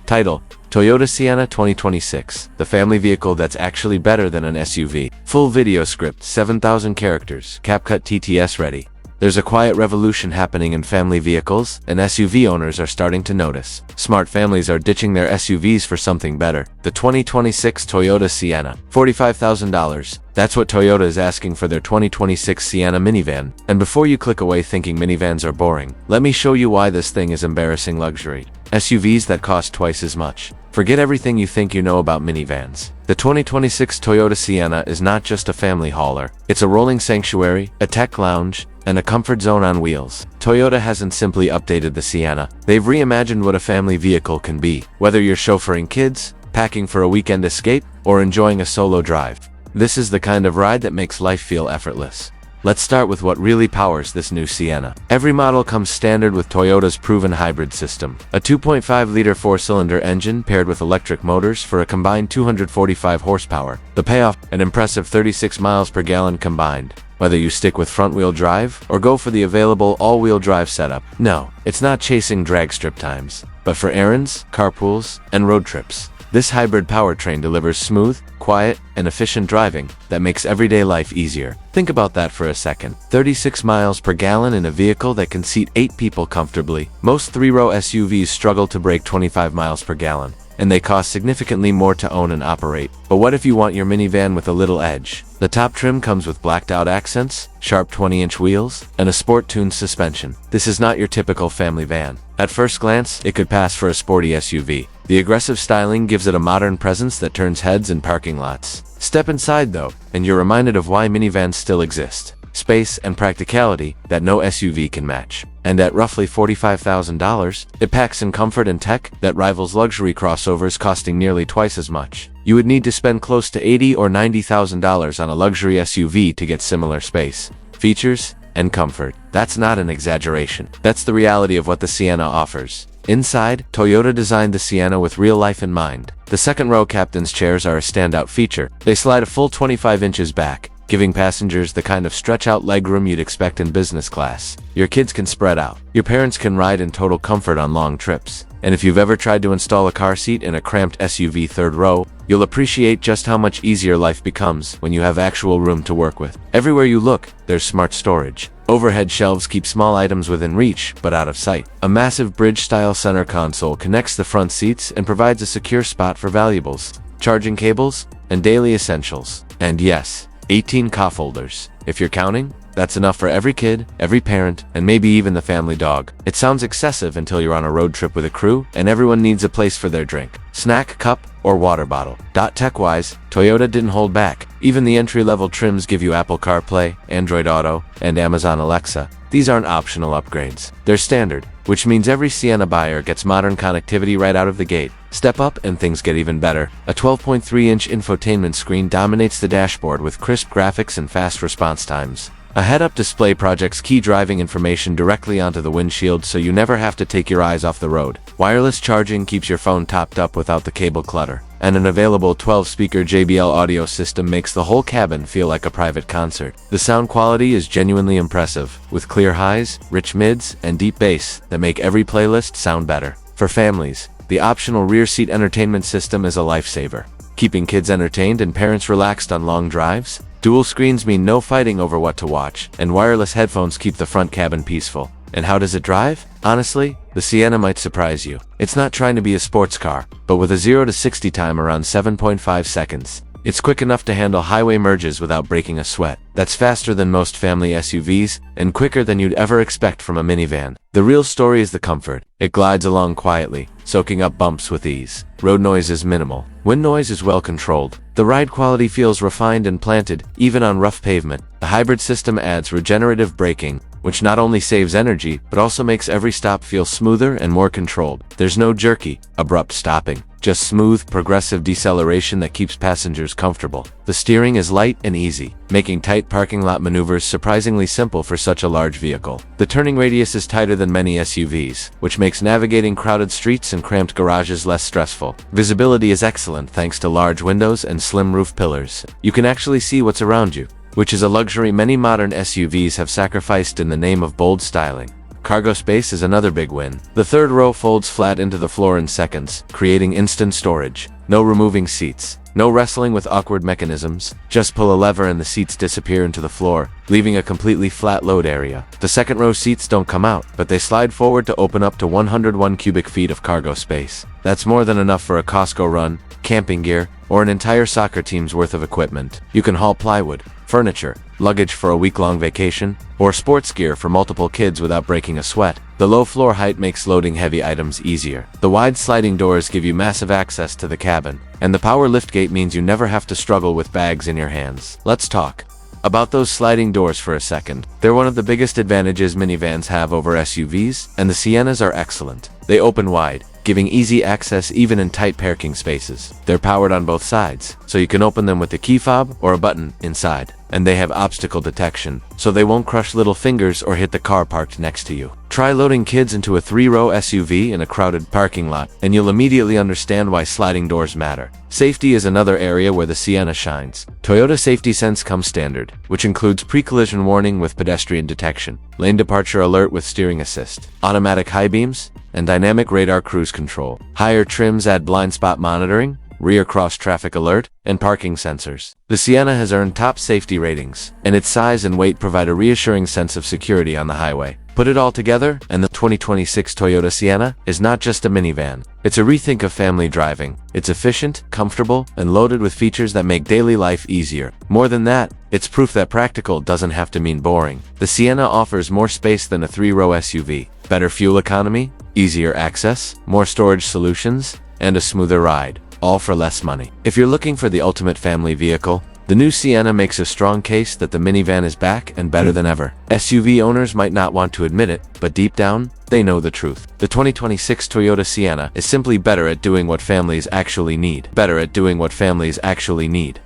Title: Toyota Sienna 2026, the family vehicle that's actually better than an SUV. Full video script, 7,000 characters, CapCut TTS ready. There's a quiet revolution happening in family vehicles, and SUV owners are starting to notice. Smart families are ditching their SUVs for something better. The 2026 Toyota Sienna, $45,000. That's what Toyota is asking for their 2026 Sienna minivan. And before you click away thinking minivans are boring, let me show you why this thing is embarrassing luxury. SUVs that cost twice as much. Forget everything you think you know about minivans. The 2026 Toyota Sienna is not just a family hauler. It's a rolling sanctuary, a tech lounge, and a comfort zone on wheels. Toyota hasn't simply updated the Sienna. They've reimagined what a family vehicle can be. Whether you're chauffeuring kids, packing for a weekend escape, or enjoying a solo drive, this is the kind of ride that makes life feel effortless. Let's start with what really powers this new Sienna. Every model comes standard with Toyota's proven hybrid system. A 2.5-liter four-cylinder engine paired with electric motors for a combined 245 horsepower. The payoff, an impressive 36 miles per gallon combined. Whether you stick with front-wheel drive or go for the available all-wheel drive setup. No, it's not chasing drag strip times, but for errands, carpools, and road trips. This hybrid powertrain delivers smooth, quiet, and efficient driving that makes everyday life easier. Think about that for a second. 36 miles per gallon in a vehicle that can seat 8 people comfortably. Most three-row SUVs struggle to break 25 miles per gallon, and they cost significantly more to own and operate. But what if you want your minivan with a little edge? The top trim comes with blacked-out accents, sharp 20-inch wheels, and a sport-tuned suspension. This is not your typical family van. At first glance, it could pass for a sporty SUV. The aggressive styling gives it a modern presence that turns heads in parking lots. Step inside though, and you're reminded of why minivans still exist. Space and practicality that no SUV can match. And at roughly $45,000, it packs in comfort and tech that rivals luxury crossovers costing nearly twice as much. You would need to spend close to $80,000 or $90,000 on a luxury SUV to get similar space, features, and comfort. That's not an exaggeration. That's the reality of what the Sienna offers. Inside, Toyota designed the Sienna with real life in mind. The second-row captain's chairs are a standout feature. They slide a full 25 inches back, giving passengers the kind of stretch-out legroom you'd expect in business class. Your kids can spread out. Your parents can ride in total comfort on long trips. And if you've ever tried to install a car seat in a cramped SUV third row, you'll appreciate just how much easier life becomes when you have actual room to work with. Everywhere you look, there's smart storage. Overhead shelves keep small items within reach, but out of sight. A massive bridge-style center console connects the front seats and provides a secure spot for valuables, charging cables, and daily essentials. And yes, 18 cup holders. If you're counting, that's enough for every kid, every parent, and maybe even the family dog. It sounds excessive until you're on a road trip with a crew, and everyone needs a place for their drink, snack, cup, or water bottle. Tech-wise, Toyota didn't hold back. Even the entry-level trims give you Apple CarPlay, Android Auto, and Amazon Alexa. These aren't optional upgrades. They're standard, which means every Sienna buyer gets modern connectivity right out of the gate. Step up and things get even better. A 12.3-inch infotainment screen dominates the dashboard with crisp graphics and fast response times. A head-up display projects key driving information directly onto the windshield so you never have to take your eyes off the road. Wireless charging keeps your phone topped up without the cable clutter. And an available 12-speaker JBL audio system makes the whole cabin feel like a private concert. The sound quality is genuinely impressive, with clear highs, rich mids, and deep bass that make every playlist sound better. For families, the optional rear seat entertainment system is a lifesaver, keeping kids entertained and parents relaxed on long drives. Dual screens mean no fighting over what to watch, and wireless headphones keep the front cabin peaceful. And how does it drive? Honestly, the Sienna might surprise you. It's not trying to be a sports car, but with a 0 to 60 time around 7.5 seconds. It's quick enough to handle highway merges without breaking a sweat. That's faster than most family SUVs, and quicker than you'd ever expect from a minivan. The real story is the comfort. It glides along quietly, soaking up bumps with ease. Road noise is minimal. Wind noise is well controlled. The ride quality feels refined and planted, even on rough pavement. The hybrid system adds regenerative braking, which not only saves energy, but also makes every stop feel smoother and more controlled. There's no jerky, abrupt stopping, just smooth, progressive deceleration that keeps passengers comfortable. The steering is light and easy, making tight parking lot maneuvers surprisingly simple for such a large vehicle. The turning radius is tighter than many SUVs, which makes navigating crowded streets and cramped garages less stressful. Visibility is excellent thanks to large windows and slim roof pillars. You can actually see what's around you, which is a luxury many modern SUVs have sacrificed in the name of bold styling. Cargo space is another big win. The third row folds flat into the floor in seconds, creating instant storage. No removing seats. No wrestling with awkward mechanisms. Just pull a lever and the seats disappear into the floor, leaving a completely flat load area. The second row seats don't come out, but they slide forward to open up to 101 cubic feet of cargo space. That's more than enough for a Costco run, camping gear, or an entire soccer team's worth of equipment. You can haul plywood, furniture, luggage for a week-long vacation, or sports gear for multiple kids without breaking a sweat. The low floor height makes loading heavy items easier. The wide sliding doors give you massive access to the cabin, and the power liftgate means you never have to struggle with bags in your hands. Let's talk about those sliding doors for a second. They're one of the biggest advantages minivans have over SUVs, and the Siennas are excellent. They open wide, giving easy access even in tight parking spaces. They're powered on both sides, so you can open them with a key fob or a button inside. And they have obstacle detection, so they won't crush little fingers or hit the car parked next to you. Try loading kids into a 3-row SUV in a crowded parking lot, and you'll immediately understand why sliding doors matter. Safety is another area where the Sienna shines. Toyota Safety Sense comes standard, which includes pre-collision warning with pedestrian detection, lane departure alert with steering assist, automatic high beams, and dynamic radar cruise control. Higher trims add blind spot monitoring, rear cross-traffic alert, and parking sensors. The Sienna has earned top safety ratings, and its size and weight provide a reassuring sense of security on the highway. Put it all together, and the 2026 Toyota Sienna is not just a minivan. It's a rethink of family driving. It's efficient, comfortable, and loaded with features that make daily life easier. More than that, it's proof that practical doesn't have to mean boring. The Sienna offers more space than a 3-row SUV, better fuel economy, easier access, more storage solutions, and a smoother ride, all for less money. If you're looking for the ultimate family vehicle, the new Sienna makes a strong case that the minivan is back and better than ever. SUV owners might not want to admit it, but deep down, they know the truth. The 2026 Toyota Sienna is simply better at doing what families actually need. Better at doing what families actually need.